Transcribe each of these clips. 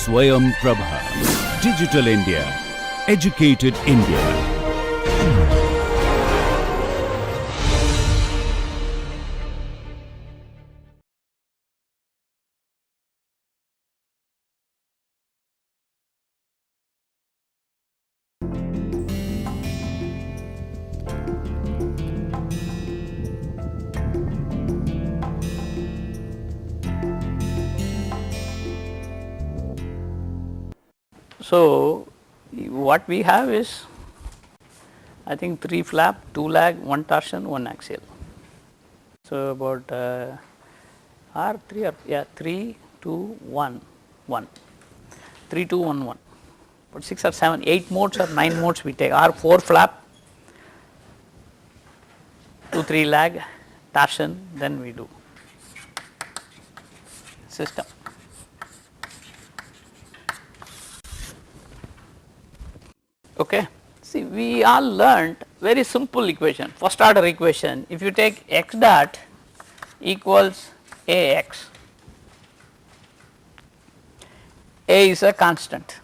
Swayam Prabha. Digital India. Educated India. So, what we have is, I think 3 flap, 2 lag, 1 torsion, 1 axial. So, about R 3 or yeah 3, 2, 1, 1, 3, 2, 1, 1, but 6 or 7, 8 modes or 9 modes we take, R 4 flap, 2, 3 lag, torsion, then we do system. Okay. See, we all learnt very simple equation, first order equation. If you take x dot equals Ax, A is a constant.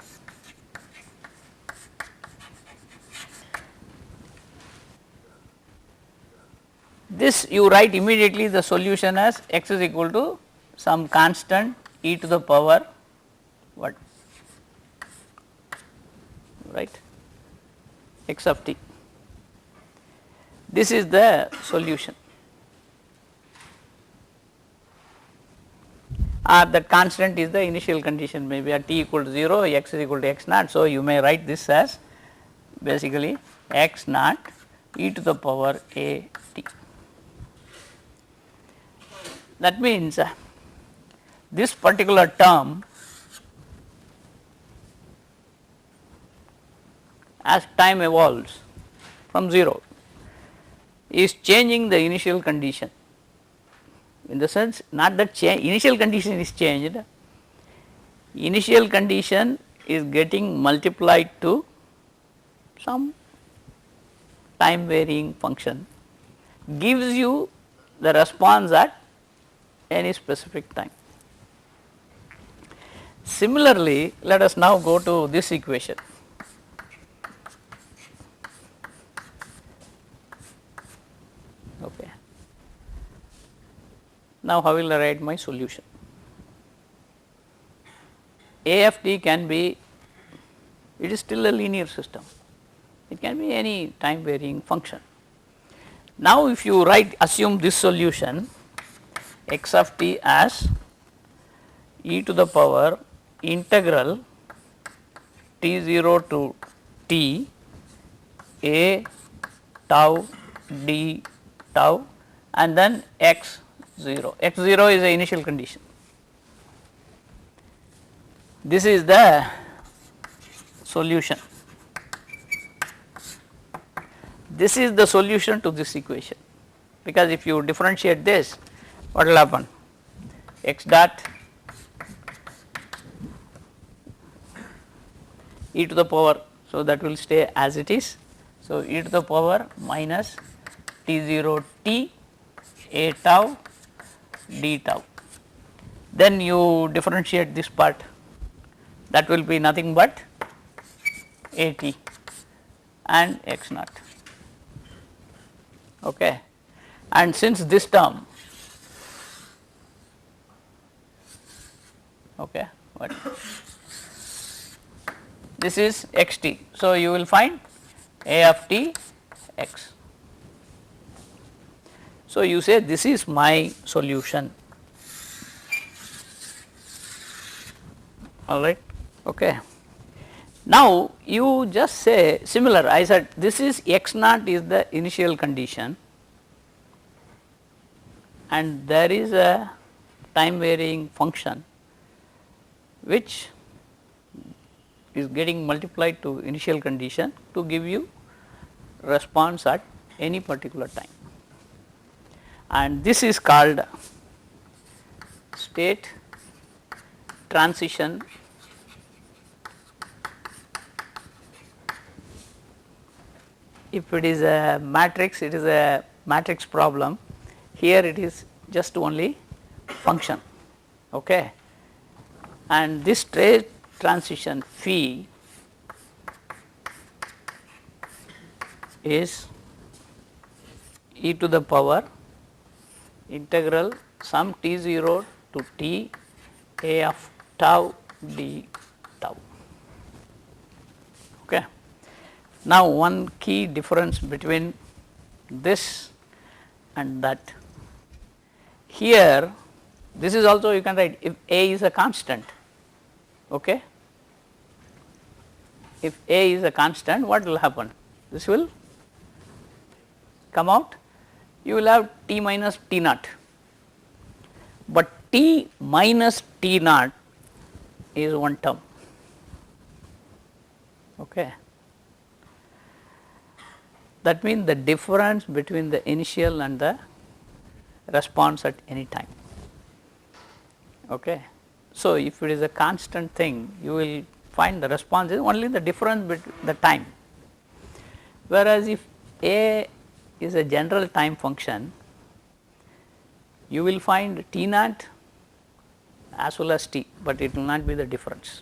This you write immediately the solution as x is equal to some constant e to the power what, right, x of t. This is the solution. That constant is the initial condition, maybe at t equal to 0, x is equal to x naught. So, you may write this as basically x naught e to the power a t. That means this particular term, as time evolves from 0, is changing the initial condition, in the sense not that initial condition is changed, initial condition is getting multiplied to some time varying function, gives you the response at any specific time. Similarly, let us now go to this equation. Okay. Now, how will I write my solution? A of t can be, it is still a linear system, it can be any time varying function. Now, if you assume this solution x of t as e to the power integral t0 to t a tau d tau and then x 0, x 0 is the initial condition. This is the solution. This is the solution to this equation, because if you differentiate this, what will happen? X dot e to the power, so that will stay as it is. So, e to the power minus t0 t a tau d tau. Then you differentiate this part, that will be nothing but a t and x naught. Okay. And since this term, okay, what? This is x t. So, you will find a of t x. So, you say this is my solution, all right. Okay. Now, you just say similar, I said this is x naught is the initial condition and there is a time varying function which is getting multiplied to initial condition to give you response at any particular time, and this is called state transition if it is a matrix, it is a matrix problem. Here it is just only function, okay. And this state transition phi is e to the power integral sum t0 to t a of tau d tau. Okay. Now, one key difference between this and that, here this is also you can write if a is a constant. Okay. If a is a constant, what will happen? This will come out, you will have t minus t naught, but t minus t naught is one term. Okay. That means the difference between the initial and the response at any time. Okay. So, if it is a constant thing, you will find the response is only the difference between the time, whereas if a is a general time function, you will find t naught as well as t, but it will not be the difference.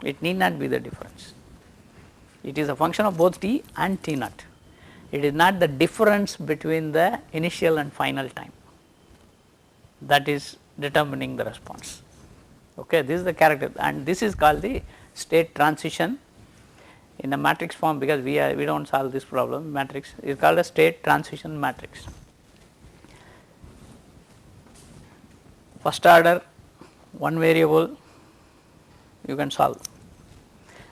It need not be the difference. It is a function of both t and t naught. It is not the difference between the initial and final time that is determining the response. Okay, this is the character, and this is called the state transition in a matrix form, because we do not solve this problem. Matrix is called a state transition matrix. First order, one variable you can solve.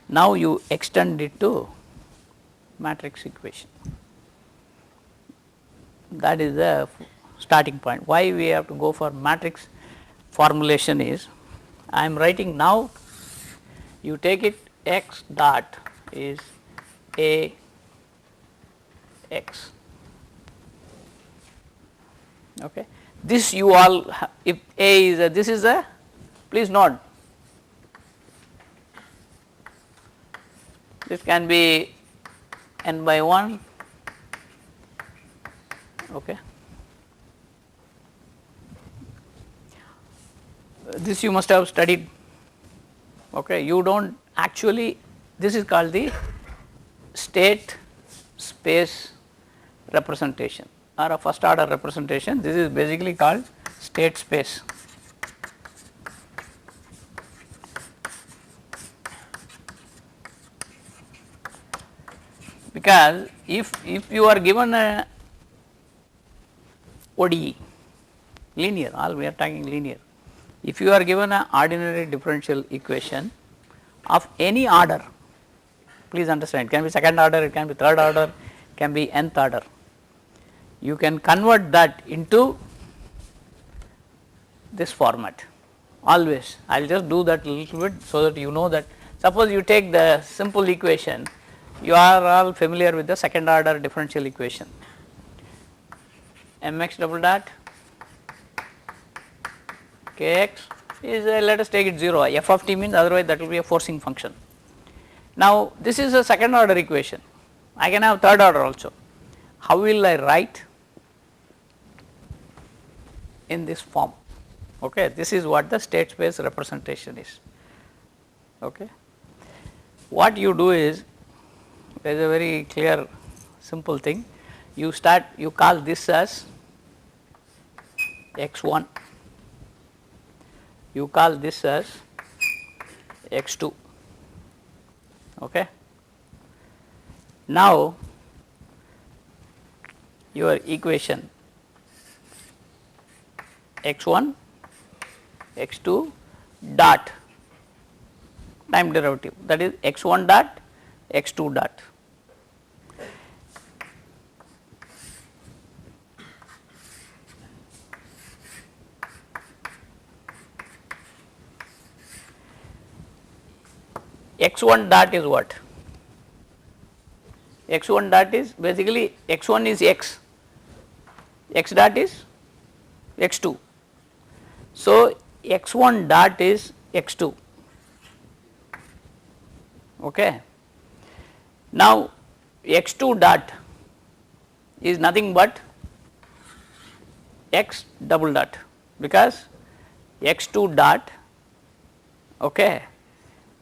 Now, you extend it to matrix equation. That is the starting point. Why we have to go for matrix formulation is, I am writing now, you take it x dot is a x. Okay. This you all, if a is a, this is a, please note, this can be n by 1. Okay. This you must have studied. Okay. You do not actually, this is called the state space representation or a first order representation. This is basically called state space. Because if you are given a ODE, linear, all we are talking linear. If you are given an ordinary differential equation of any order, please understand, it can be second order, it can be third order, it can be nth order. You can convert that into this format always. I will just do that little bit so that you know that. Suppose you take the simple equation, you are all familiar with the second order differential equation. Mx double dot kx is let us take it 0, f of t means, otherwise that will be a forcing function. Now, this is a second order equation, I can have third order also. How will I write in this form? Okay. This is what the state space representation is. Okay. What you do is, there is a very clear simple thing, you start, you call this as x1, you call this as x2. Okay. Now, your equation x1, x2 dot time derivative, that is x1 dot x2 dot. X1 dot is what? X1 dot is basically, x1 is x, x dot is x2. So, x1 dot is x2. Okay. Now, x2 dot is nothing but x double dot, because x2 dot, okay,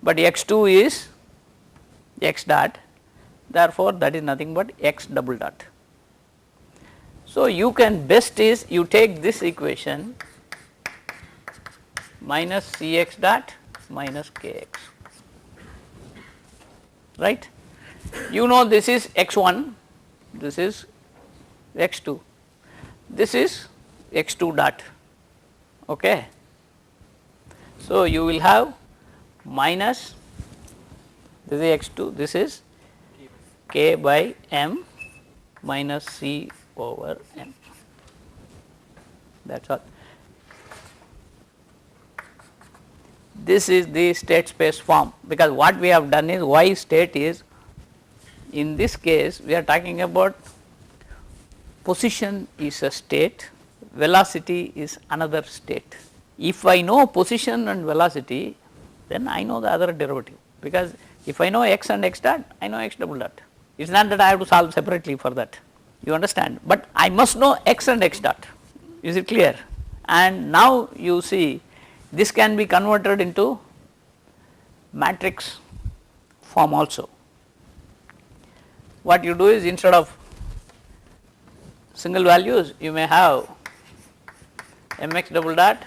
but x2 is x dot, therefore, that is nothing but x double dot. So, you can best is you take this equation minus Cx dot minus Kx, right. You know this is x1, this is x2, this is x2 dot, okay. So, you will have minus, this is x2, this is k by m minus c over m, that is all. This is the state space form, because what we have done is y state is, in this case we are talking about position is a state, velocity is another state. If I know position and velocity, then I know the other derivative, because if I know x and x dot, I know x double dot. It is not that I have to solve separately for that, you understand, but I must know x and x dot, is it clear? And now you see this can be converted into matrix form also. What you do is, instead of single values, you may have mx double dot,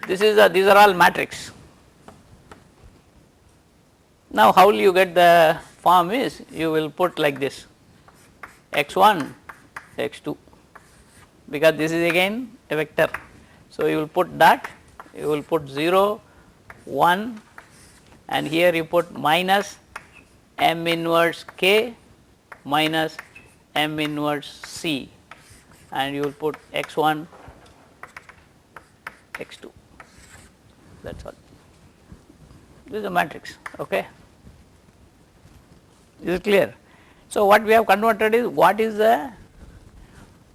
these are all matrix. Now, how will you get the form is, you will put like this x1 x2, because this is again a vector. So, you will put dot, you will put 0 1 and here you put minus m inverse k minus m inverse c, and you will put x1 x2, that is all. This is a matrix, okay. Is it clear? So, what we have converted is, what is the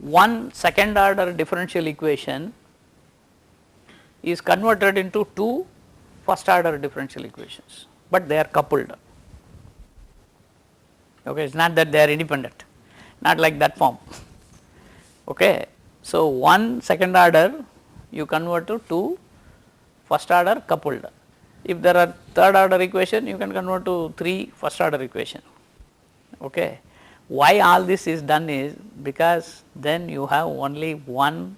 one second order differential equation is converted into two first order differential equations, but they are coupled, okay. It is not that they are independent, not like that form, okay. So, one second order you convert to two first order coupled. If there are third order equation, you can convert to three first order equation, okay. Why all this is done is, because then you have only one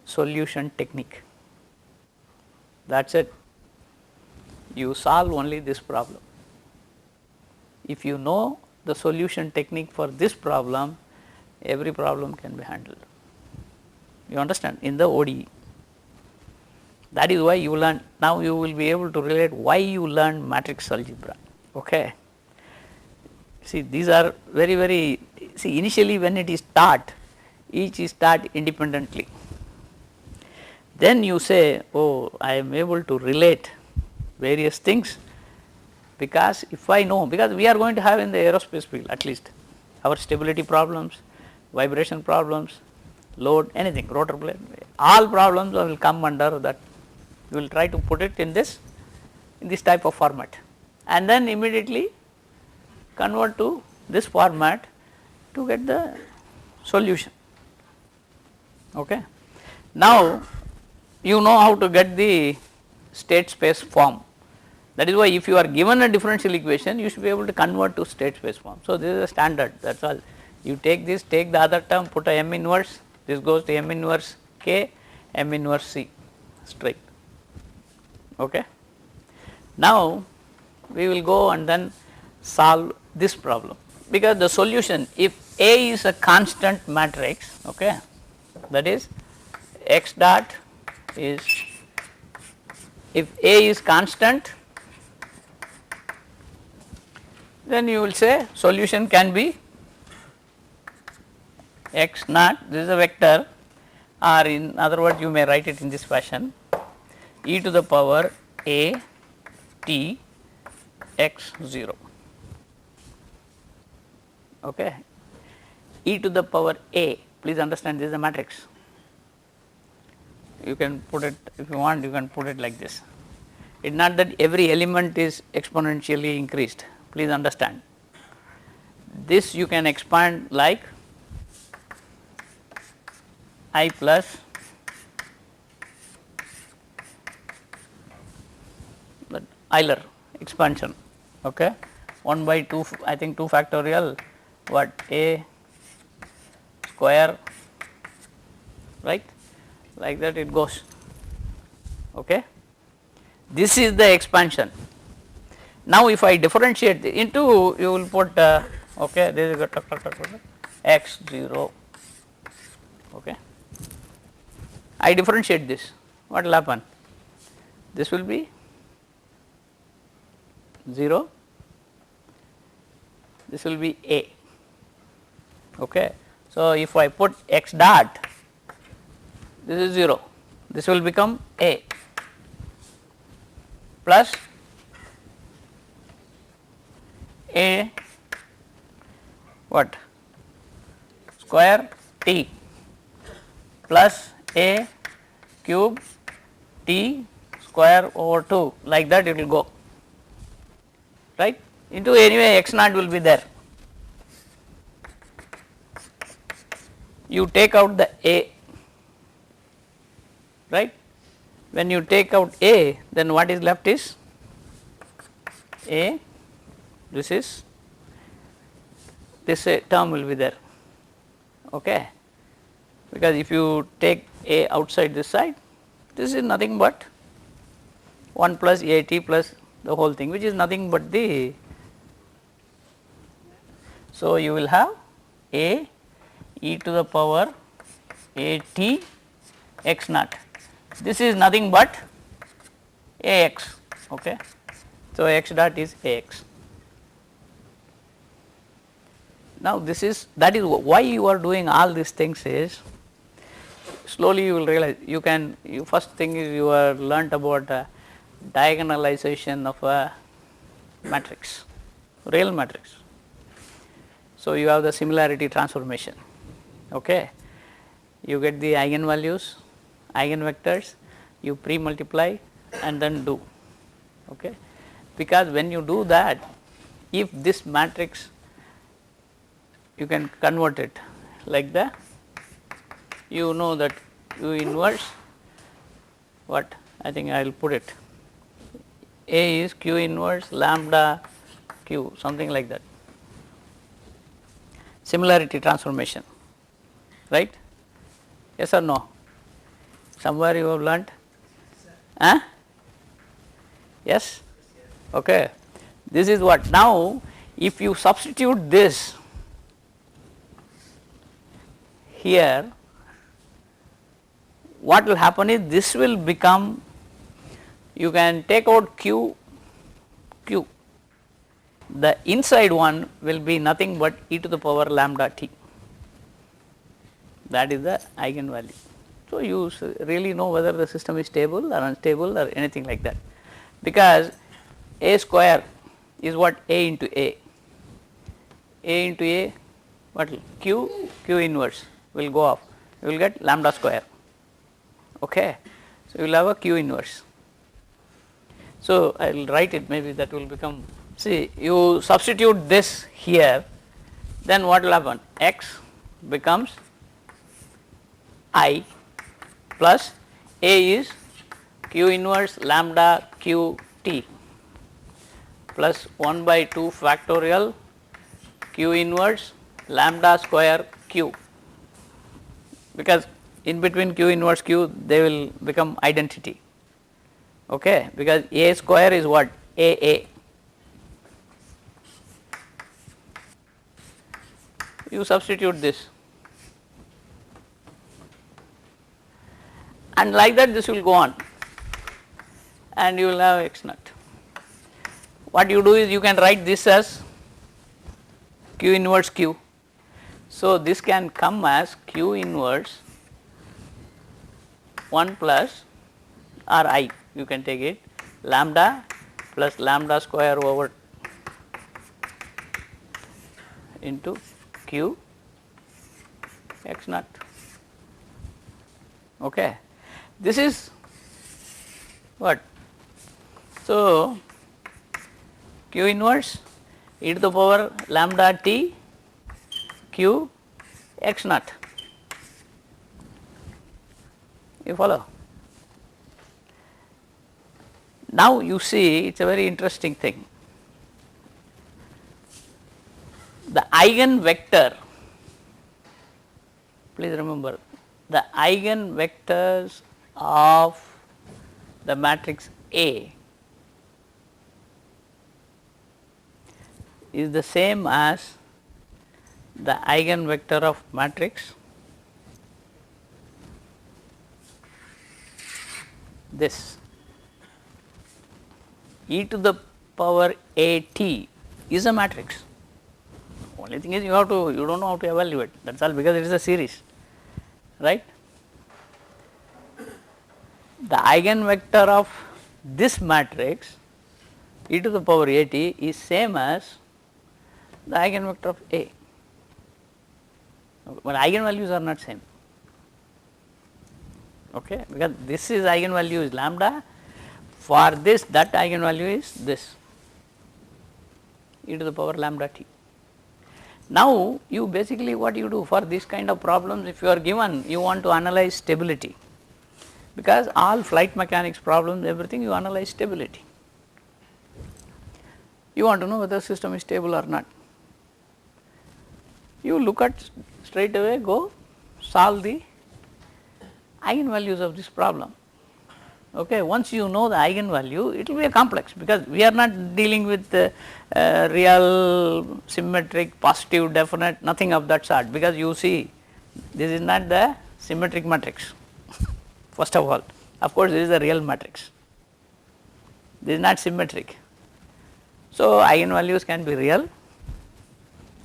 solution technique, that is it. You solve only this problem. If you know the solution technique for this problem, every problem can be handled, you understand, in the ODE. That is why you learn, now you will be able to relate why you learn matrix algebra, okay. See, these are very, see, initially when it is taught, each is taught independently. Then you say, oh, I am able to relate various things, because if I know, because we are going to have in the aerospace field at least our stability problems, vibration problems, load, anything, rotor blade, all problems will come under that. You will try to put it in this type of format, and then immediately convert to this format to get the solution, okay. Now, you know how to get the state space form. That is why if you are given a differential equation, you should be able to convert to state space form. So, this is a standard, that is all. You take this, take the other term, put a m inverse, this goes to m inverse k, m inverse c straight, okay. Now, we will go and then solve this problem, because the solution, if A is a constant matrix, okay, that is x dot is, if A is constant, then you will say solution can be x naught, this is a vector, or in other words you may write it in this fashion, e to the power a t x 0, okay. E to the power a, please understand, this is a matrix. You can put it, if you want, you can put it like this. It is not that every element is exponentially increased, please understand. This you can expand like I plus Euler expansion, okay, 1 by 2, I think 2 factorial what a square, right, like that it goes, okay. This is the expansion. Now, if I differentiate into, you will put okay, this is x 0, okay. I differentiate this, what will happen? This will be 0, this will be a, okay. So, if I put x dot, this is 0, this will become a plus a what square t plus a cube t square over 2, like that it will go, right, into anyway x naught will be there. You take out the a, right, when you take out a, then what is left is a, this is, this term will be there, okay, because if you take a outside this side, this is nothing but 1 plus a t plus the whole thing, which is nothing but the, so you will have a e to the power a t x naught, this is nothing but a x, okay. So, x dot is a x. Now, this is, that is why you are doing all these things is, slowly you will realize, you can, you first thing is you are learnt about diagonalization of a matrix, real matrix. So, you have the similarity transformation, okay. You get the eigenvalues, eigenvectors, you pre-multiply and then do, okay. Because when you do that, if this matrix, you can convert it like that, you know that U inverse, what I think I will put it, A is Q inverse lambda Q, something like that, similarity transformation, right, yes or no, somewhere you have learnt, huh? Yes, okay. This is what, now if you substitute this here, what will happen is this will become, you can take out q, the inside one will be nothing but e to the power lambda t, that is the eigenvalue. So, you really know whether the system is stable or unstable or anything like that, because a square is what a into a into a, what q inverse will go off, you will get lambda square, okay. So, you will have a q inverse. So, I will write it, maybe that will become, see, you substitute this here, then what will happen, x becomes I plus a is q inverse lambda q t plus 1 by 2 factorial q inverse lambda square q, because in between q inverse q they will become identity, okay, because a square is what, a, you substitute this and like that this will go on and you will have x naught. What you do is you can write this as q inverse q. So, this can come as q inverse 1 plus or I, you can take it lambda plus lambda square over into q x naught, okay. This is what, so q inverse e to the power lambda t q x naught, you follow. Now you see it is a very interesting thing. The eigenvector, please remember, the eigenvectors of the matrix A is the same as the eigenvector of matrix this. E to the power A t is a matrix. Only thing is you don't know how to evaluate, that is all, because it is a series, right. The eigenvector of this matrix e to the power A t is same as the eigenvector of A, but eigenvalues are not same, okay, because this is eigenvalue is lambda, for this that eigenvalue is this e to the power lambda t. Now you basically what you do for this kind of problems, if you are given, you want to analyze stability, because all flight mechanics problems, everything you analyze stability. You want to know whether the system is stable or not. You look at straight away, go solve the eigenvalues of this problem. Okay. Once you know the eigenvalue, it will be a complex, because we are not dealing with real, symmetric, positive, definite, nothing of that sort, because you see this is not the symmetric matrix first of all. Of course, this is a real matrix, this is not symmetric. So, eigenvalues can be real,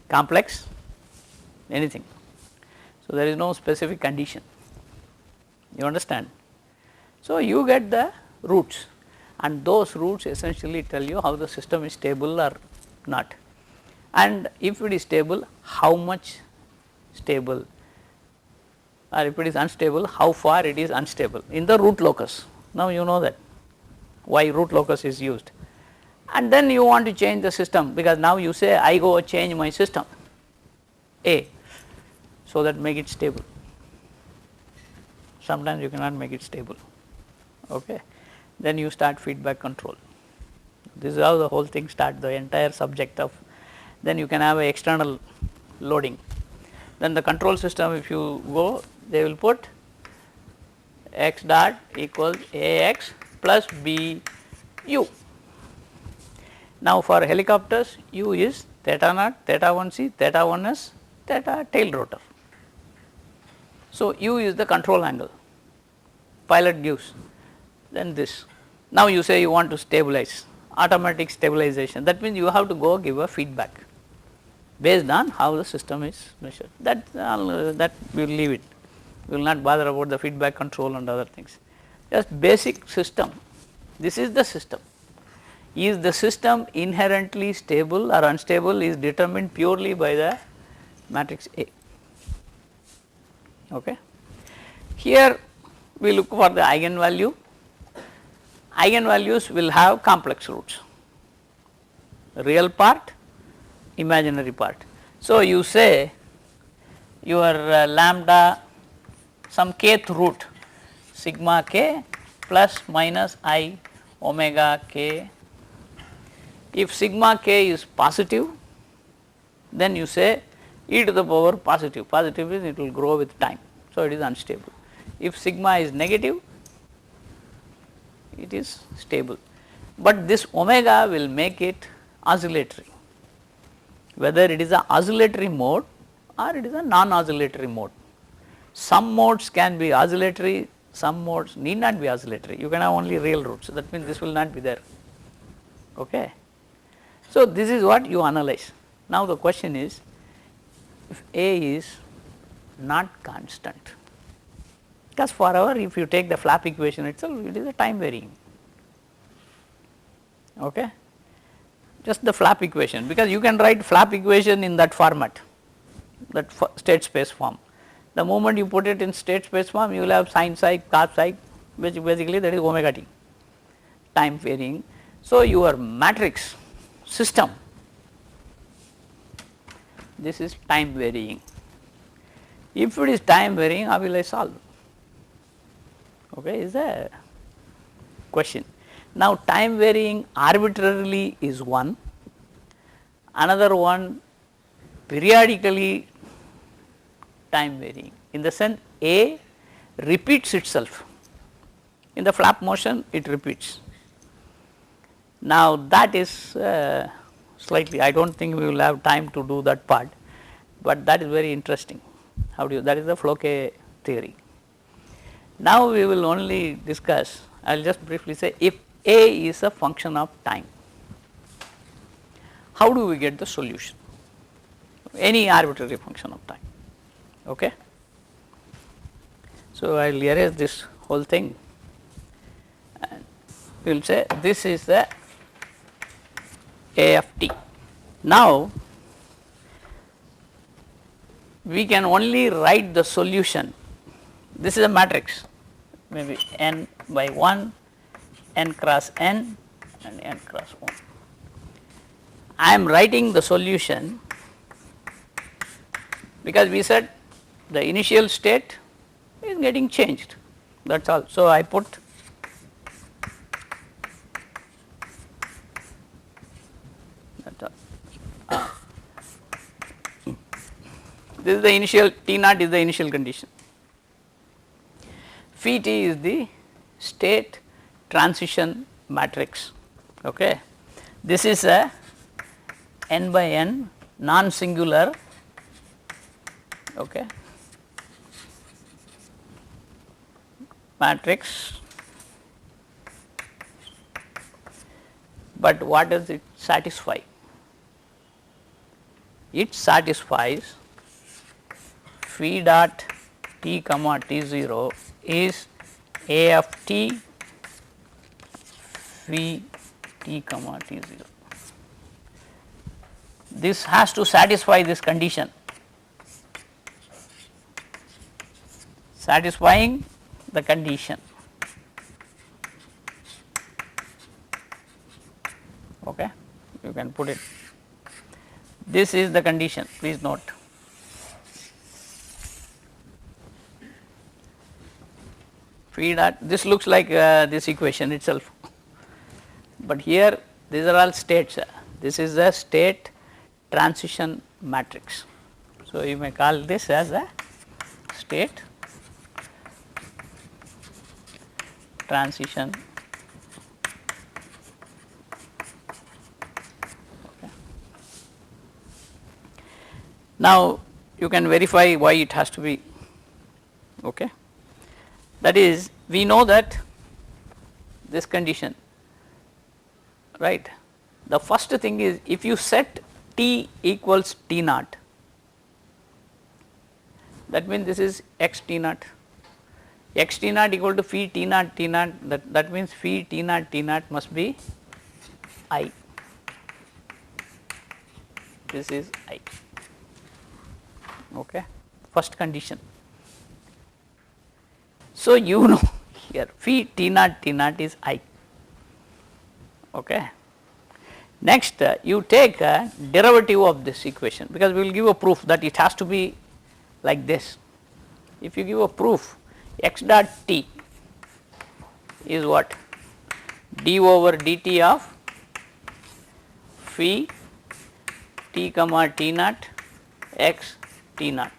complex, anything. So, there is no specific condition, you understand. So, you get the roots, and those roots essentially tell you how the system is stable or not, and if it is stable, how much stable, or if it is unstable, how far it is unstable in the root locus. Now, you know that why root locus is used, and then you want to change the system, because now you say I go change my system A, so that make it stable. Sometimes you cannot make it stable. Okay. Then you start feedback control. This is how the whole thing starts, the entire subject of, then you can have a external loading. Then the control system, if you go, they will put x dot equals Ax plus B u. Now for helicopters, u is theta naught, theta 1c, theta 1s, theta tail rotor. So u is the control angle, pilot gives. Then this. Now you say you want to stabilize, automatic stabilization, that means you have to go give a feedback based on how the system is measured. That we will leave it, we will not bother about the feedback control and other things. Just basic system, this is the system. Is the system inherently stable or unstable is determined purely by the matrix A. Okay. Here we look for the eigenvalue. Eigenvalues will have complex roots, real part, imaginary part. So, you say your lambda some kth root sigma k plus minus I omega k. If sigma k is positive, then you say e to the power positive, positive is it will grow with time. So, it is unstable. If sigma is negative, it is stable, but this omega will make it oscillatory, whether it is a oscillatory mode or it is a non-oscillatory mode. Some modes can be oscillatory, some modes need not be oscillatory, you can have only real roots, that means this will not be there. Okay. So, this is what you analyze. Now, the question is, if A is not constant, because forever if you take the flap equation itself, it is a time varying. Okay. Just the flap equation, because you can write flap equation in that format, that state space form. The moment you put it in state space form, you will have sin psi, cos psi, which basically that is omega t, time varying. So, your matrix system, this is time varying. If it is time varying, how will I solve? Okay, is a question. Now, time varying arbitrarily is one, another one periodically time varying, in the sense A repeats itself. In the flap motion it repeats. Now, that is slightly, I do not think we will have time to do that part, but that is very interesting. How do you, that is the Floquet theory. Now, we will only discuss, I will just briefly say, if A is a function of time, how do we get the solution? Any arbitrary function of time. Okay. So, I will erase this whole thing and we will say this is the A of t. Now, we can only write the solution. This is a matrix, maybe n by 1, n cross n and n cross 1. I am writing the solution because we said the initial state is getting changed, that is all. So, I put that all. This is the initial, T naught is the initial condition, phi t is the state transition matrix. Okay. This is a n by n non singular, okay, matrix, but what does it satisfy? It satisfies phi dot t comma t 0 is A of t phi t comma t 0. This has to satisfy this condition. Satisfying the condition. Okay, you can put it. This is the condition, please note. Phi dot, this looks like this equation itself, but here these are all states. This is the state transition matrix. So, you may call this as a state transition. Okay. Now, you can verify why it has to be. Okay. That is, we know that this condition, right. The first thing is, if you set t equals t naught, that means this is x t naught, x t naught equal to phi t naught t naught, that means phi t naught must be I, this is I, okay, first condition. So, you know here phi t naught is I, okay. Next, you take a derivative of this equation, because we will give a proof that it has to be like this. If you give a proof, x dot t is what? D over dt of phi t comma t naught x t naught,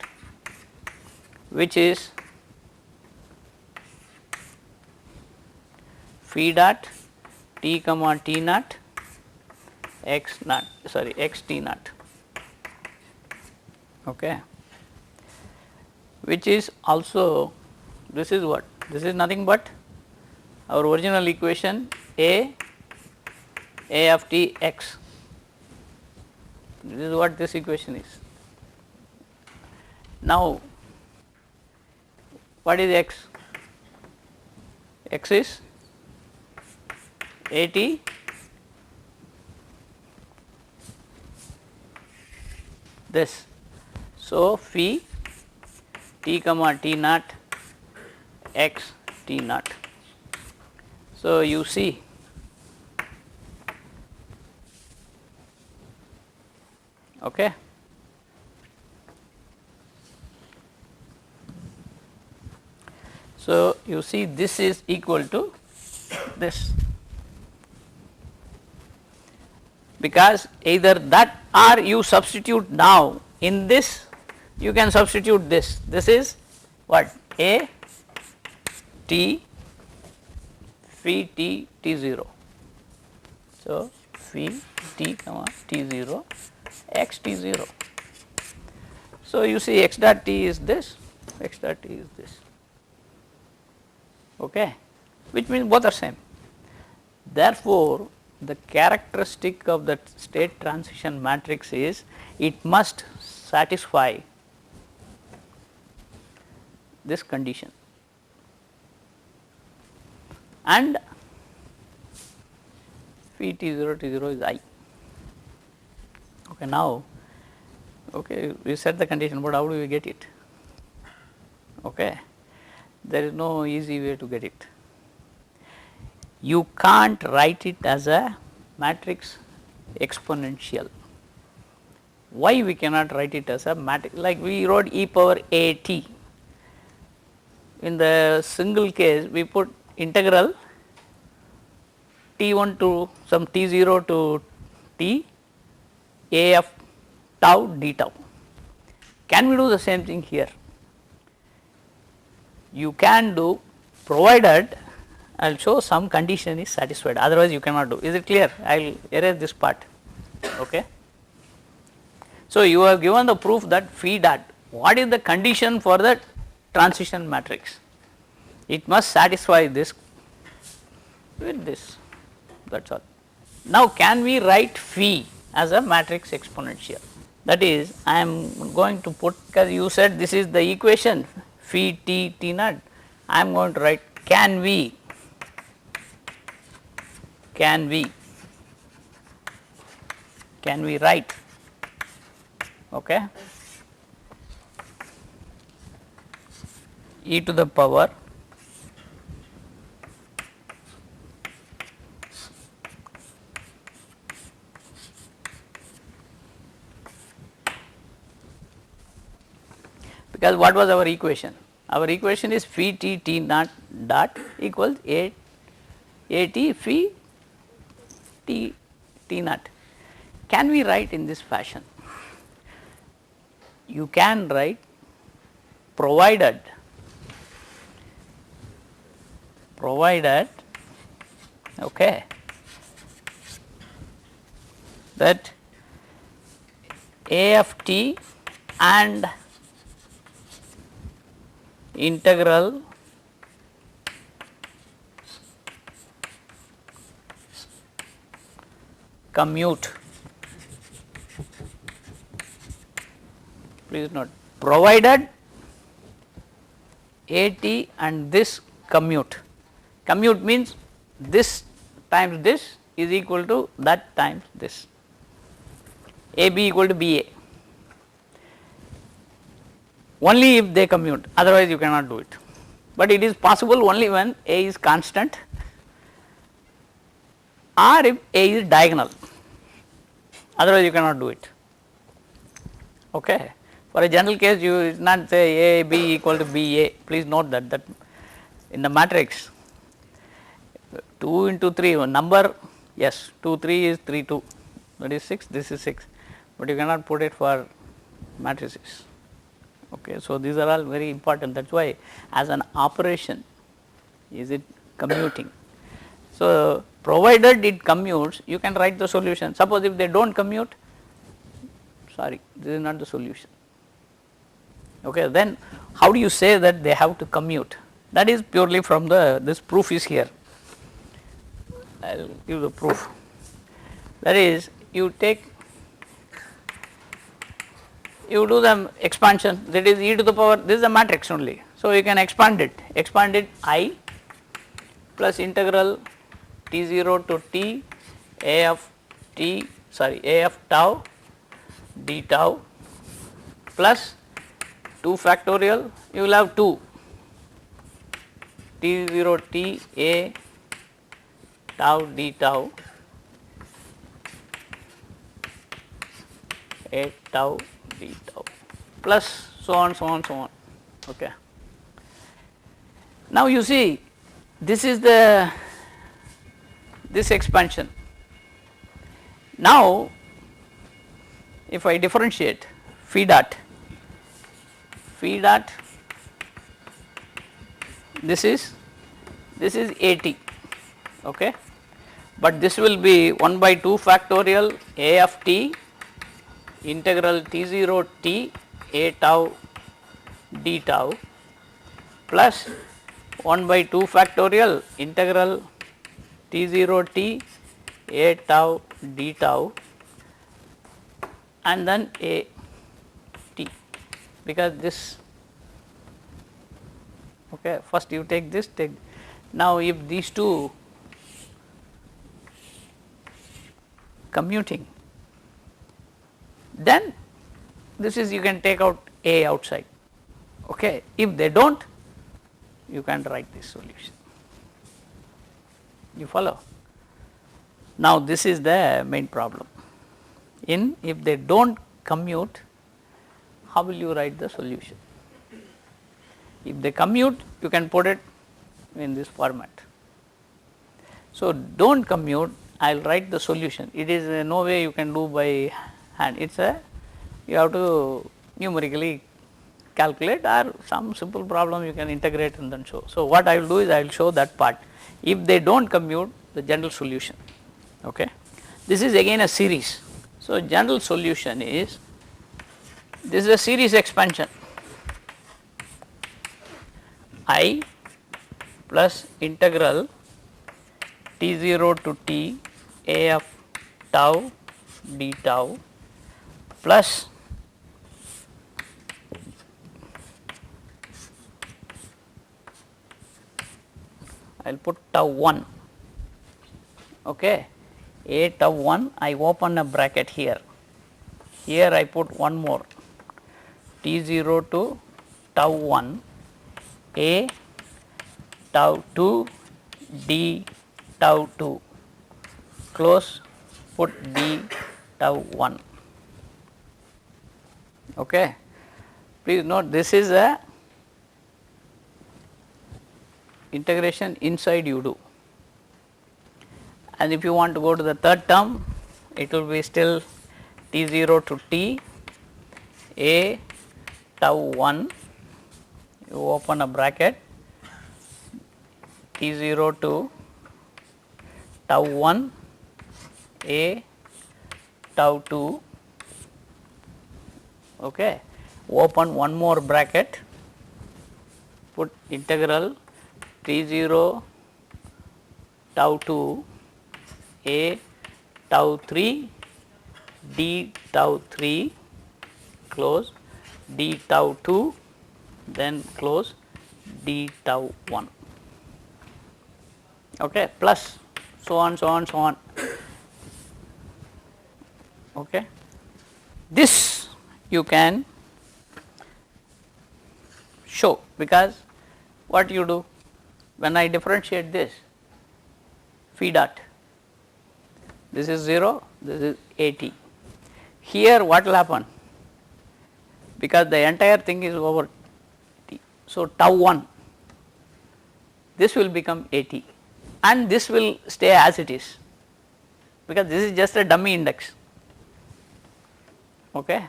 which is phi dot t comma t naught x naught, sorry, x t naught, okay, which is also, this is what? This is nothing but our original equation A of t x. This is what this equation is. Now, what is x? X is A t this. So, phi t comma t naught x t naught. So, you see okay. So, you see this is equal to this. because either that or you substitute now in this, you can substitute this. This is what? A T phi T T0. So, phi T comma T0 x T0. So, you see x dot T is this, x dot T is this, okay, which means both are same. Therefore, the characteristic of that state transition matrix is it must satisfy this condition, and phi T0 T0 is I. Okay, now, okay, we set the condition, but how do we get it? Okay, there is no easy way to get it. You can't write it as a matrix exponential. Why we cannot write it as a matrix? Like we wrote e power a t. In the single case, we put integral t1 to some t0 to t a of tau d tau. Can we do the same thing here? You can do, provided I will show some condition is satisfied, otherwise you cannot do. Is it clear? I will erase this part. Okay. So, you have given the proof that phi dot, what is the condition for the transition matrix? It must satisfy this with this, that is all. Now, can we write phi as a matrix exponential? That is, I am going to put, because you said this is the equation phi t t naught, I am going to write can we write, okay, e to the power because what was our equation? Our equation is phi t t naught dot equals a t phi t t naught. Can we write in this fashion? You can write provided okay, that a of t and integral commute, please note, provided a t and this commute. Commute means this times this is equal to that times this, a b equal to b a, only if they commute, otherwise you cannot do it. But it is possible only when a is constant or if a is diagonal, otherwise you cannot do it. Okay. For a general case, you will not say a b equal to b a, please note that in the matrix 2 into 3 one number, yes, 2 3 is 3 2, that is 6, this is 6, but you cannot put it for matrices. Okay. So, these are all very important, that is why as an operation is it commuting. So, provided it commutes, you can write the solution. Suppose if they do not commute, sorry, this is not the solution. Okay. Then how do you say that they have to commute? That is purely from the, this proof is here. I will give the proof. That is, you take, you do the expansion, that is e to the power, this is a matrix only. So, you can expand it I plus integral t0 to t a of tau d tau plus 2 factorial, you will have 2 t0 t a tau d tau a tau d tau plus so on so on so on. Okay. Now, you see this is the this expansion, Now, if I differentiate phi dot, this is AT, okay, but this will be 1 by 2 factorial A of t integral T0 t A tau d tau plus 1 by 2 factorial integral T0 t A tau d tau and then A t, because this, okay, first you take this, now if these two commuting, then this is, you can take out A outside, okay. If they do not, you can write this solution, you follow. Now, this is the main problem. If they do not commute, how will you write the solution? If they commute, you can put it in this format. So, do not commute, I will write the solution. It is no way you can do by hand, it is you have to numerically calculate, or some simple problem you can integrate and then show. So, what I will do is I will show that part. If they do not commute, the general solution, okay. This is again a series. So, general solution is, this is a series expansion I plus integral T0 to t A of tau d tau plus I will put tau 1, okay. A tau 1, I open a bracket here, here I put one more T0 to tau 1 A tau 2 d tau 2 close, put d tau 1, okay. Please note, this is a integration inside you do, and if you want to go to the third term, it will be still T0 to t A tau 1, you open a bracket T0 to tau 1 A tau 2, okay. Open one more bracket, put integral T0 tau 2 A tau 3 d tau 3 close, d tau 2, then close d tau 1, okay, plus so on, so on, so on, okay. This you can show, because what you do when I differentiate this phi dot, this is 0, this is AT. Here what will happen, because the entire thing is over t. So, tau 1, this will become AT and this will stay as it is, because this is just a dummy index, okay.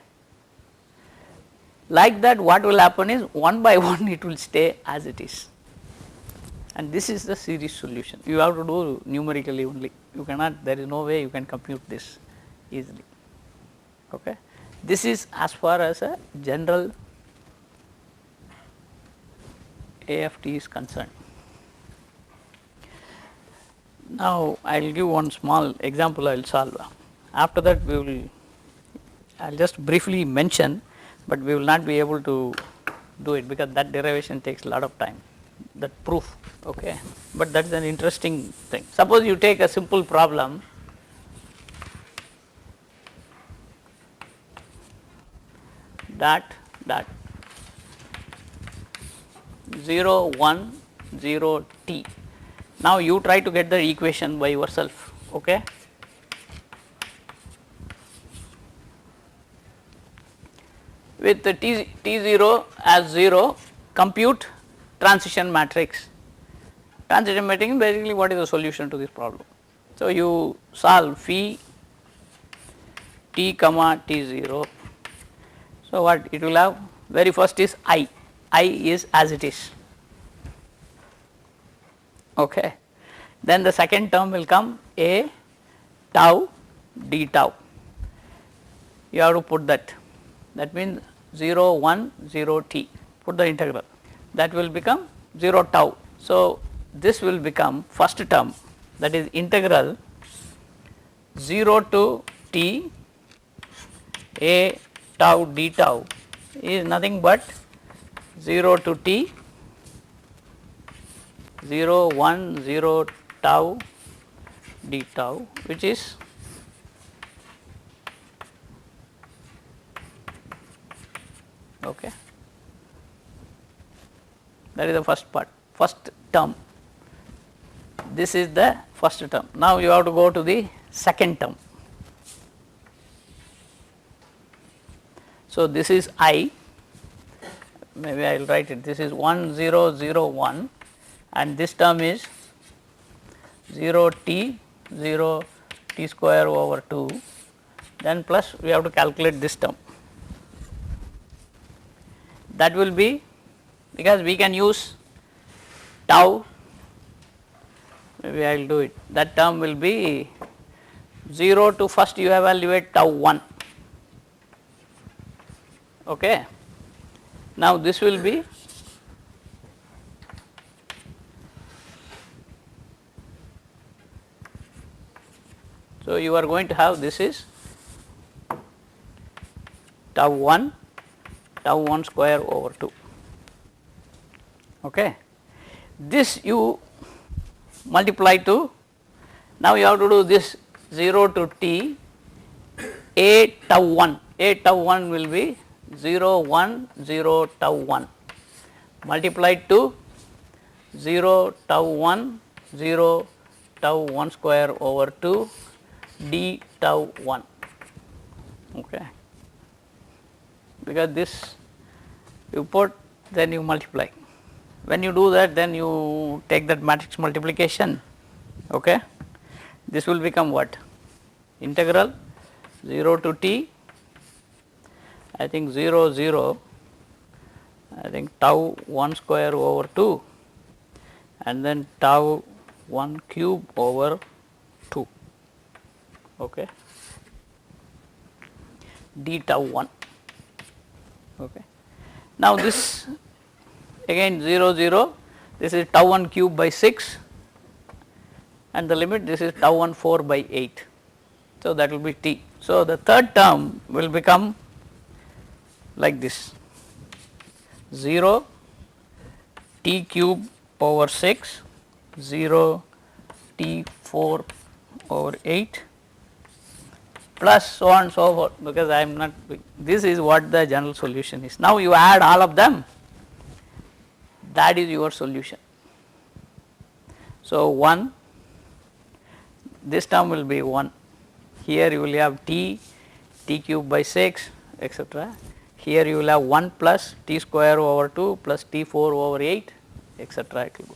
Like that, what will happen is one by one it will stay as it is, and this is the series solution. You have to do numerically only, you cannot, there is no way you can compute this easily, okay. This is as far as a general AFT is concerned. Now, I will give one small example I will solve. After that we will, I will just briefly mention, but we will not be able to do it because that derivation takes a lot of time, that proof, okay. But that is an interesting thing. Suppose you take a simple problem, dot 0 1 0 t. Now, you try to get the equation by yourself, okay. With the T0 as 0, compute transition matrix. Transition matrix is basically what is the solution to this problem. So, you solve phi t comma t0. So, what it will have? Very first is I is as it is. Okay. Then the second term will come a tau d tau. You have to put that. That means 0 1 0 t. Put the integral. That will become 0 tau. So, this will become first term, that is integral 0 to t a tau d tau is nothing but 0 to t 0 1 0 tau d tau, which is okay. That is the first part, first term. This is the first term. Now, you have to go to the second term. So, this is I, maybe I will write it, this is 1 0 0 1 and this term is 0 t 0 t square over 2, then plus we have to calculate this term. That will be, because we can use tau, maybe I will do it, that term will be 0 to first you evaluate tau 1. Okay. Now, this will be so you are going to have, this is tau 1 square over 2. Okay. This you multiply to, now you have to do this 0 to t a tau 1 will be 0 1 0 tau 1 multiplied to 0 tau 1 0 tau 1 square over 2 d tau 1. Okay. Because this you put, then you multiply. When you do that, then you take that matrix multiplication. Okay. This will become what? Integral 0 to t, I think 0 0, I think tau 1 square over 2 and then tau 1 cube over 2. Okay. D tau 1. Okay. Now, this again 0 0, this is tau 1 cube by 6 and the limit, this is tau 1 4 by 8. So, that will be t. So, the third term will become like this 0 t cube over 6 0 t 4 over 8 plus so on and so forth, because I am not, this is what the general solution is. Now, you add all of them, that is your solution. So, 1, this term will be 1, here you will have t cube by 6 etc. Here you will have 1 plus t square over 2 plus t 4 over 8 etc. it will go.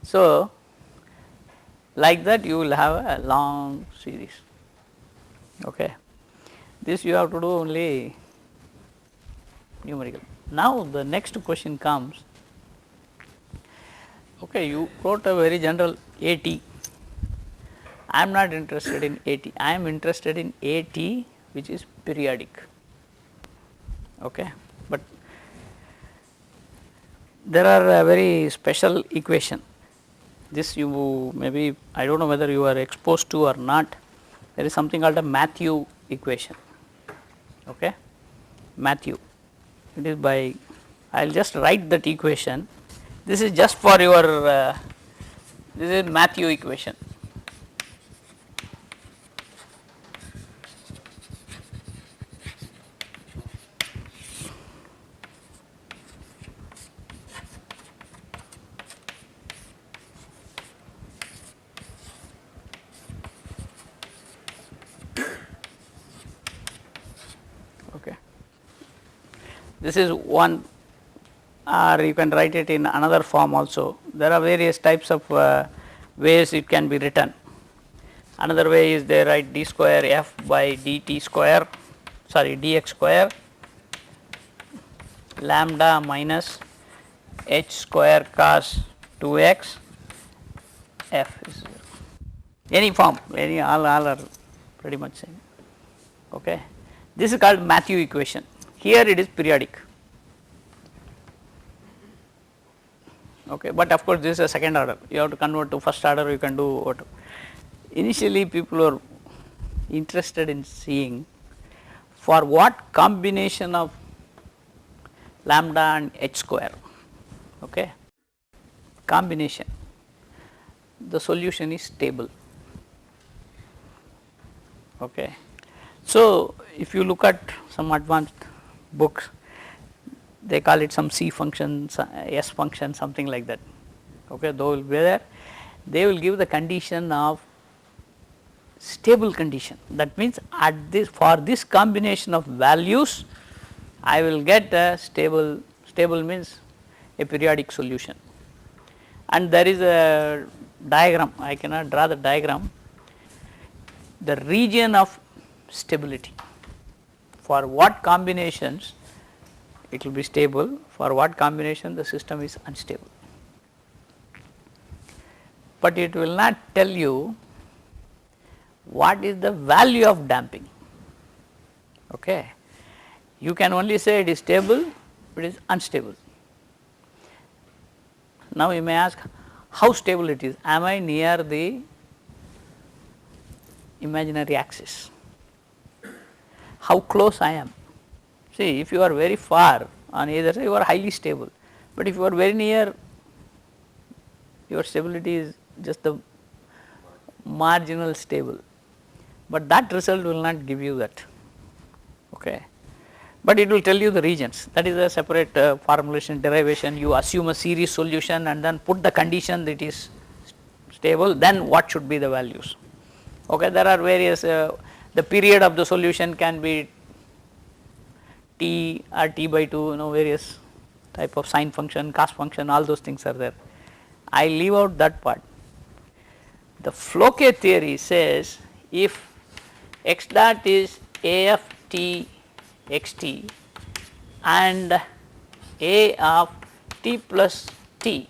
So, like that you will have a long series. Okay. This you have to do only numerical. Now, the next question comes, okay, you wrote a very general AT. I am not interested in AT, I am interested in AT which is periodic. Okay. But there are a very special equation. This you maybe, I do not know whether you are exposed to or not, there is something called a Matthew equation. Okay. Matthew, it is by, I will just write that equation, this is just for your, this is Matthew equation. This is one, or you can write it in another form also. There are various types of ways it can be written. Another way is they write d square f by dt square, sorry, dx square lambda minus h square cos 2x f is 0. Any form, any all are pretty much same. Okay. This is called Matthew equation. Here it is periodic. Okay, but of course this is a second order. You have to convert to first order. You can do what. Initially, people are interested in seeing for what combination of lambda and h square. Okay, combination. The solution is stable. Okay. So, if you look at some advanced books, they call it some C function, S function, something like that. Okay, those will be there. They will give the condition of stable condition. That means, at this, for this combination of values, I will get a stable. Stable means a periodic solution. And there is a diagram. I cannot draw the diagram. The region of stability. For what combinations it will be stable, for what combination the system is unstable. But it will not tell you what is the value of damping. Okay. You can only say it is stable, it is unstable. Now you may ask how stable it is. Am I near the imaginary axis? How close I am? See, if you are very far on either side, you are highly stable, but if you are very near, your stability is just the marginal stable, but that result will not give you that. Okay. But it will tell you the regions. That is a separate formulation derivation. You assume a series solution and then put the condition that is stable, then what should be the values. Okay. There are various, the period of the solution can be t or t by 2, various type of sine function, cos function, all those things are there. I leave out that part. The Floquet theory says if x dot is a of t xt and a of t plus t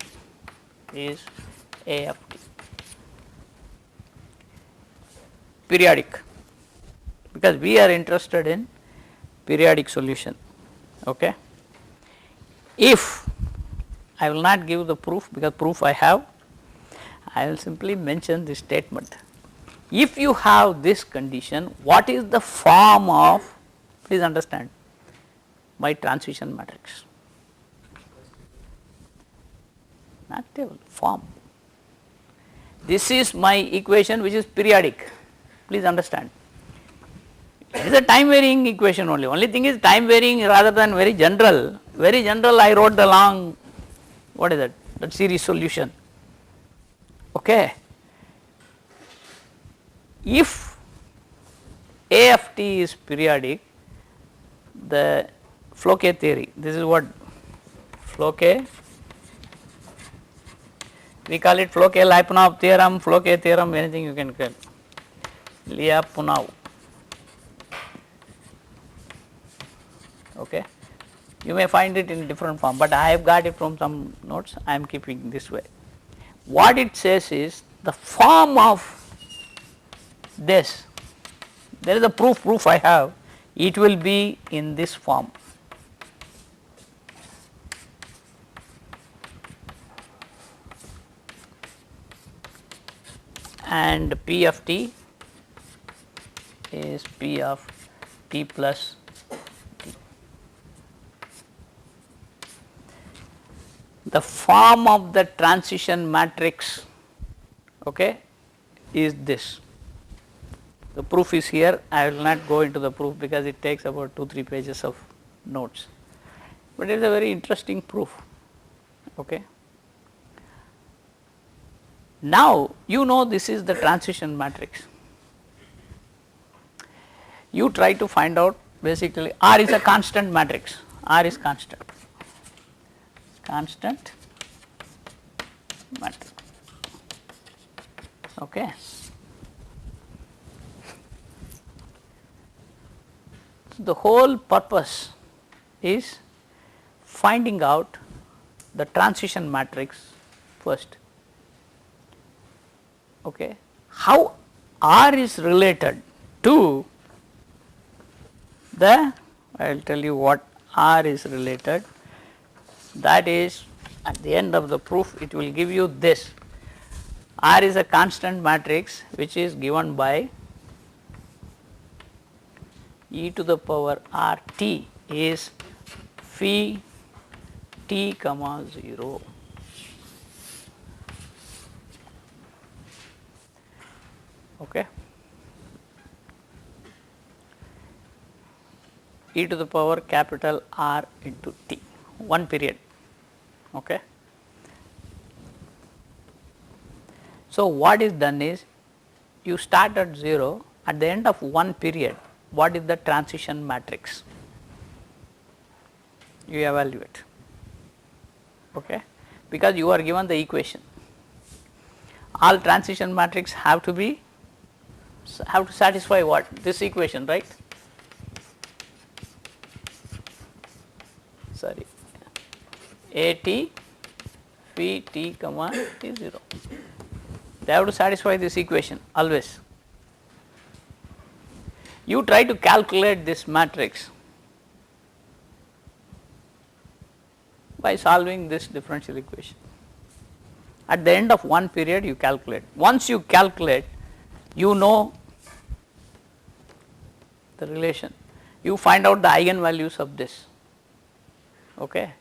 is a of t, periodic, because we are interested in periodic solution. Okay. If I will not give the proof, because proof I have, I will simply mention this statement. If you have this condition, what is the form of, please understand, my transition matrix? Not table, form. This is my equation which is periodic, please understand. It is a time varying equation only thing is time varying rather than very general. Very general, I wrote the long, what is that series solution. Okay. If a of t is periodic, the Floquet theory, this is what Floquet, we call it Floquet-Lyapunov theorem, Floquet theorem, anything you can call, Lyapunov. Okay. You may find it in different form, but I have got it from some notes, I am keeping this way. What it says is the form of this, there is a proof I have, it will be in this form. And P of t is P of t plus t. The form of the transition matrix, okay, is this. The proof is here. I will not go into the proof because it takes about 2-3 pages of notes, but it is a very interesting proof. Okay. Now, you know this is the transition matrix. You try to find out, basically R is a constant matrix, R is constant matrix. Okay. So, the whole purpose is finding out the transition matrix first. Okay. How R is related to the, I will tell you what R is related, that is at the end of the proof it will give you this. R is a constant matrix which is given by e to the power R t is phi t comma 0. Okay. E to the power capital R into t, one period. Okay. So, what is done is you start at 0, at the end of one period, what is the transition matrix? You evaluate, okay, because you are given the equation. All transition matrix have to satisfy what? This equation, right? Sorry, A t phi t comma t 0. They have to satisfy this equation always. You try to calculate this matrix by solving this differential equation. At the end of one period you calculate. Once you calculate, you know the relation. You find out the eigenvalues of this. Okay.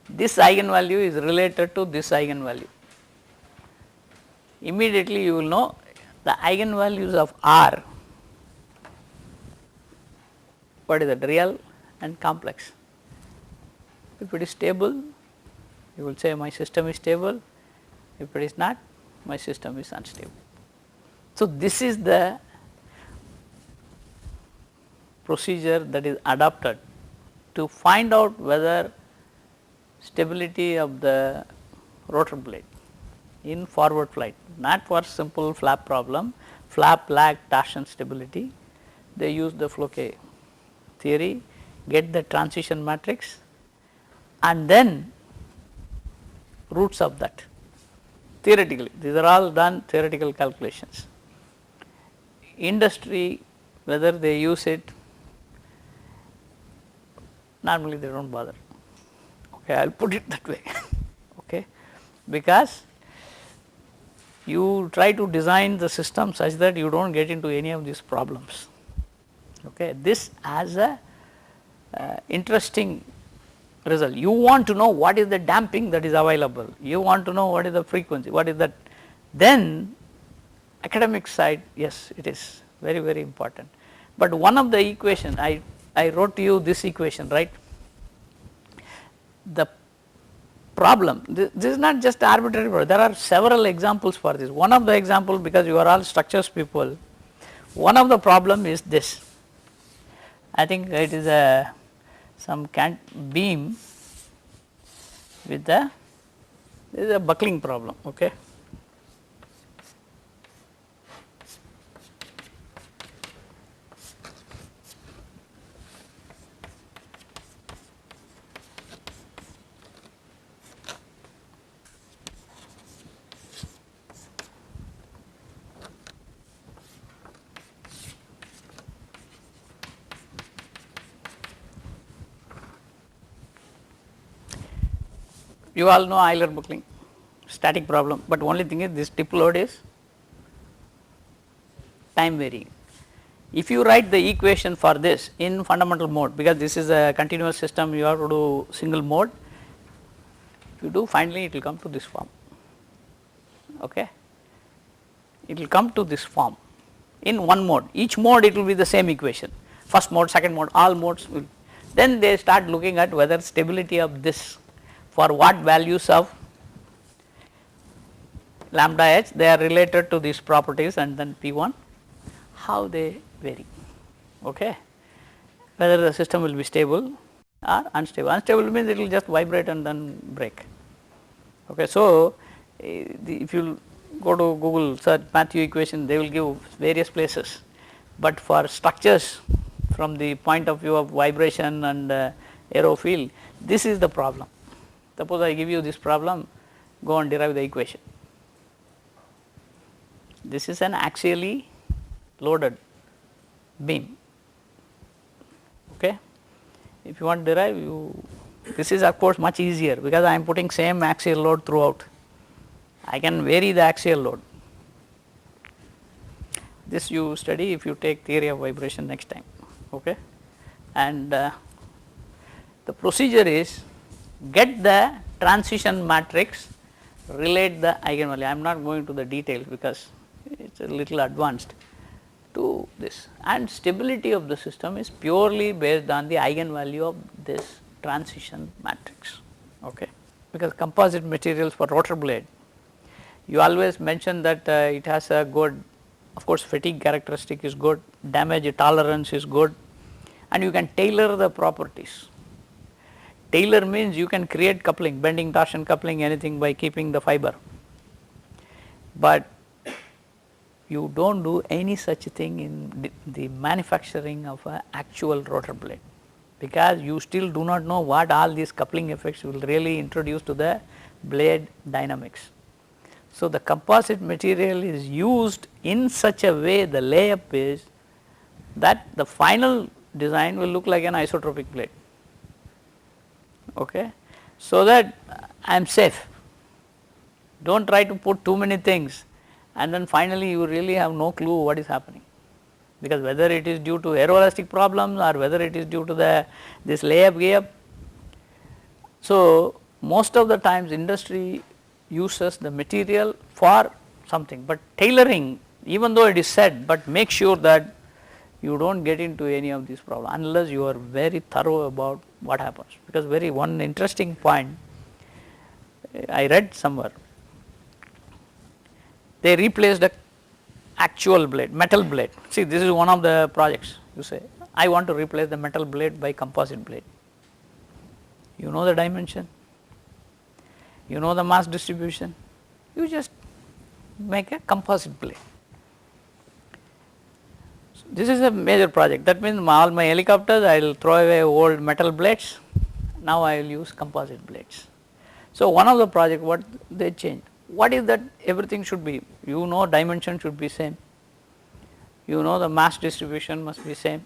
This eigenvalue is related to this eigenvalue. Immediately you will know the eigenvalues of R, what is that, real and complex. If it is stable, you will say my system is stable. If it is not, my system is unstable. So, this is the procedure that is adopted to find out whether stability of the rotor blade in forward flight, not for simple flap problem, flap lag torsion stability. They use the Floquet theory, get the transition matrix and then roots of that theoretically. These are all done theoretical calculations. Industry, whether they use it, normally they do not bother. Okay, I will put it that way. Okay, because you try to design the system such that you do not get into any of these problems. Okay, this has a interesting result. You want to know what is the damping that is available, you want to know what is the frequency, what is that. Then academic side, yes, it is very, very important. But one of the equation, I wrote to you this equation, right. The problem, this is not just arbitrary problem, there are several examples for this. One of the example, because you are all structures people, one of the problem is this. I think it is a some beam with this is a buckling problem. Okay. You all know Euler buckling, static problem, but only thing is this tip load is time varying. If you write the equation for this in fundamental mode, because this is a continuous system, you have to do single mode. If you do, finally it will come to this form. Okay, it will come to this form in one mode. Each mode it will be the same equation. First mode, second mode, all modes will. Then they start looking at whether stability of this, for what values of lambda h they are related to these properties, and then P1 how they vary. Okay. Whether the system will be stable or unstable. Unstable means it will just vibrate and then break. Okay. So, if you go to Google search Matthew equation, they will give various places, but for structures from the point of view of vibration and aerofield, this is the problem. Suppose I give you this problem, go and derive the equation. This is an axially loaded beam. Okay. If you want to derive, this is of course much easier because I am putting same axial load throughout. I can vary the axial load. This you study if you take theory of vibration next time. Okay. And the procedure is get the transition matrix, relate the eigenvalue. I am not going to the details because it is a little advanced to this, and stability of the system is purely based on the eigenvalue of this transition matrix. Okay. Because composite materials for rotor blade, you always mention that it has a good, of course fatigue characteristic is good, damage tolerance is good, and you can tailor the properties. Tailor means you can create coupling, bending, torsion, coupling, anything by keeping the fiber, but you do not do any such thing in the manufacturing of an actual rotor blade, because you still do not know what all these coupling effects will really introduce to the blade dynamics. So, the composite material is used in such a way, the layup is that the final design will look like an isotropic blade. Okay. So that I am safe, do not try to put too many things and then finally you really have no clue what is happening, because whether it is due to aeroelastic problems or whether it is due to this layup gap. So, most of the times industry uses the material for something, but tailoring, even though it is said, but make sure that you do not get into any of these problems unless you are very thorough about what happens. Because one interesting point I read somewhere, they replaced the actual blade, metal blade. See, this is one of the projects. You say, I want to replace the metal blade by composite blade. You know the dimension, you know the mass distribution, you just make a composite blade. So this is a major project. That means all my helicopters, I will throw away old metal blades, now I will use composite blades. So one of the project, what they changed, what is that everything should be, you know dimension should be same, you know the mass distribution must be same,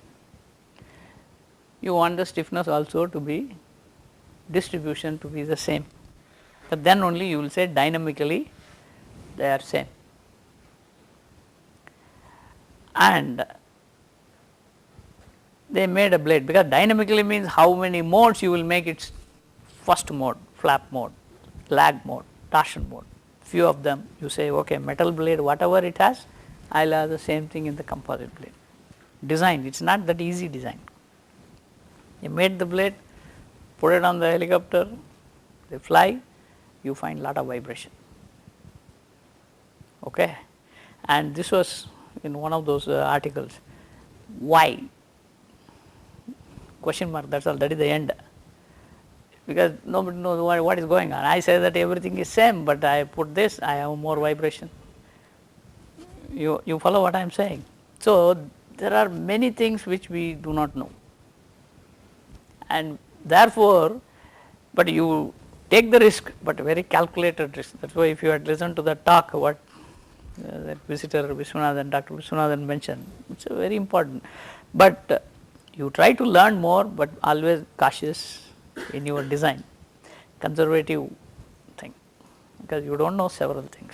you want the stiffness also to be, distribution to be the same, but then only you will say dynamically they are same. And they made a blade, because dynamically means how many modes you will make its first mode, flap mode, lag mode, torsion mode. Few of them you say, okay, metal blade whatever it has, I will have the same thing in the composite blade. Design, it is not that easy design. You made the blade, put it on the helicopter, they fly, you find lot of vibration. Okay. And this was in one of those articles. Why? Question mark, that is all, that is the end. Because nobody knows what is going on. I say that everything is same, but I put this, I have more vibration. You follow what I am saying? So there are many things which we do not know, and therefore, but you take the risk, but very calculated risk. That is why if you had listened to the talk what that visitor Viswanathan, Dr. Viswanathan mentioned, it is very important. But you try to learn more, but always cautious in your design, conservative thing, because you do not know several things.